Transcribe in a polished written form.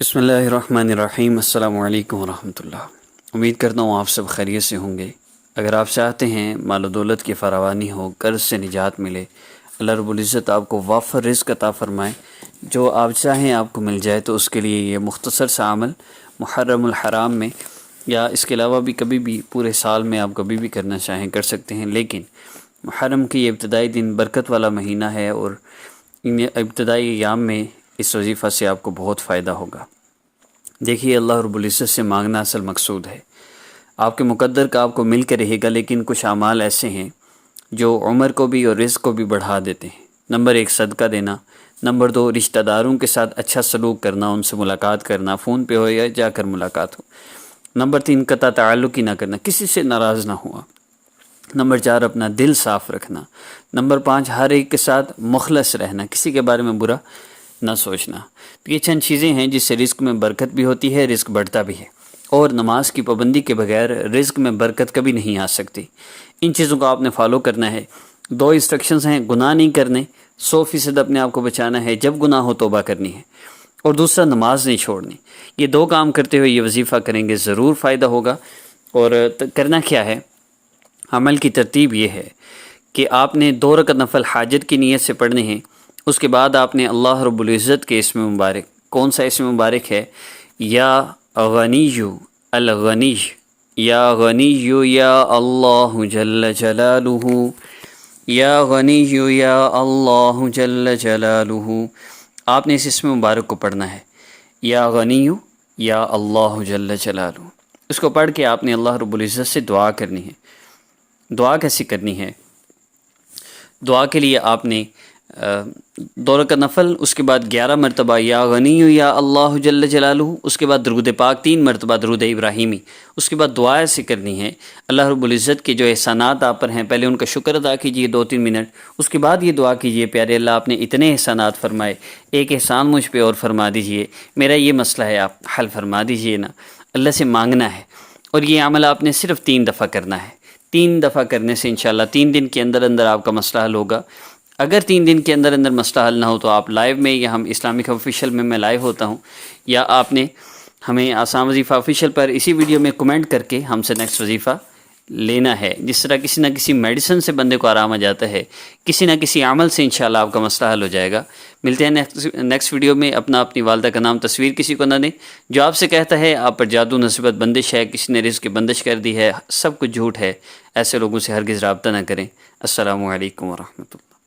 بسم اللہ الرحمن الرحیم۔ السلام علیکم ورحمۃ اللہ۔ امید کرتا ہوں آپ سب خیریت سے ہوں گے۔ اگر آپ چاہتے ہیں مال و دولت کی فراوانی ہو، قرض سے نجات ملے، اللہ رب العزت آپ کو وافر رزق عطا فرمائے، جو آپ چاہیں آپ کو مل جائے، تو اس کے لیے یہ مختصر سا عمل محرم الحرام میں یا اس کے علاوہ بھی کبھی بھی پورے سال میں آپ کبھی بھی کرنا چاہیں کر سکتے ہیں، لیکن محرم کی یہ ابتدائی دن برکت والا مہینہ ہے اور ان ابتدائی ایام میں اس وظیفہ سے آپ کو بہت فائدہ ہوگا۔ دیکھیے، اللہ رب العزت سے مانگنا اصل مقصود ہے۔ آپ کے مقدر کا آپ کو مل کے رہے گا، لیکن کچھ اعمال ایسے ہیں جو عمر کو بھی اور رزق کو بھی بڑھا دیتے ہیں۔ نمبر 1 صدقہ دینا، نمبر 2 رشتہ داروں کے ساتھ اچھا سلوک کرنا، ان سے ملاقات کرنا، فون پہ ہو یا جا کر ملاقات ہو۔ نمبر 3 قطع تعلق ہی نہ کرنا، کسی سے ناراض نہ ہوا۔ نمبر 4 اپنا دل صاف رکھنا۔ نمبر 5 ہر ایک کے ساتھ مخلص رہنا، کسی کے بارے میں برا نہ سوچنا۔ تو یہ چند چیزیں ہیں جس سے رزق میں برکت بھی ہوتی ہے، رزق بڑھتا بھی ہے، اور نماز کی پابندی کے بغیر رزق میں برکت کبھی نہیں آ سکتی۔ ان چیزوں کو آپ نے فالو کرنا ہے۔ 2 انسٹرکشنز ہیں، گناہ نہیں کرنے، 100% اپنے آپ کو بچانا ہے، جب گناہ ہو توبہ کرنی ہے، اور دوسرا نماز نہیں چھوڑنی۔ یہ 2 کام کرتے ہوئے یہ وظیفہ کریں گے، ضرور فائدہ ہوگا۔ اور کرنا کیا ہے؟ عمل کی ترتیب یہ ہے کہ آپ نے 2 رکعت نفل حاجت کی نیت سے پڑھنے ہیں۔ اس کے بعد آپ نے اللہ رب العزت کے اسم مبارک، کون سا اسم مبارک ہے؟ یا غنی الغنی، یا غنی یا اللہ جل جلالہ، یا غنی یا اللہ جل جلالہ، آپ نے اس اسم مبارک کو پڑھنا ہے، یا غنی یا اللہ جل جلالہ۔ اس کو پڑھ کے آپ نے اللہ رب العزت سے دعا کرنی ہے۔ دعا کیسی کرنی ہے؟ دعا کے لیے آپ نے 2 رکعت نفل، اس کے بعد 11 مرتبہ یا غنی یا اللہ جل جلالہ، اس کے بعد درود پاک 3 مرتبہ درود ابراہیمی، اس کے بعد دعا ایسی کرنی ہے اللہ رب العزت کے جو احسانات آپ پر ہیں، پہلے ان کا شکر ادا کیجئے 2-3 منٹ، اس کے بعد یہ دعا کیجئے، پیارے اللہ آپ نے اتنے احسانات فرمائے، ایک احسان مجھ پہ اور فرما دیجئے، میرا یہ مسئلہ ہے، آپ حل فرما دیجئے نا۔ اللہ سے مانگنا ہے، اور یہ عمل آپ نے صرف 3 دفعہ کرنا ہے۔ 3 دفعہ کرنے سے انشاءاللہ 3 دن کے اندر اندر آپ کا مسئلہ حل ہوگا۔ اگر 3 دن کے اندر اندر مسئلہ حل نہ ہو تو آپ لائیو میں، یا ہم اسلامک آفیشیل میں لائیو ہوتا ہوں، یا آپ نے ہمیں آسان وظیفہ آفیشیل پر اسی ویڈیو میں کمنٹ کر کے ہم سے نیکسٹ وظیفہ لینا ہے۔ جس طرح کسی نہ کسی میڈیسن سے بندے کو آرام آ جاتا ہے، کسی نہ کسی عمل سے انشاءاللہ آپ کا مسئلہ حل ہو جائے گا۔ ملتے ہیں نیکسٹ ویڈیو میں۔ اپنی والدہ کا نام تصویر کسی کو نہ دیں۔ جو آپ سے کہتا ہے آپ پر جادو نصیبت بندش ہے، کسی نے رزق کی بندش کر دی ہے، سب کچھ جھوٹ ہے، ایسے لوگوں سے ہرگز رابطہ نہ کریں۔ السلام علیکم ورحمۃ اللہ۔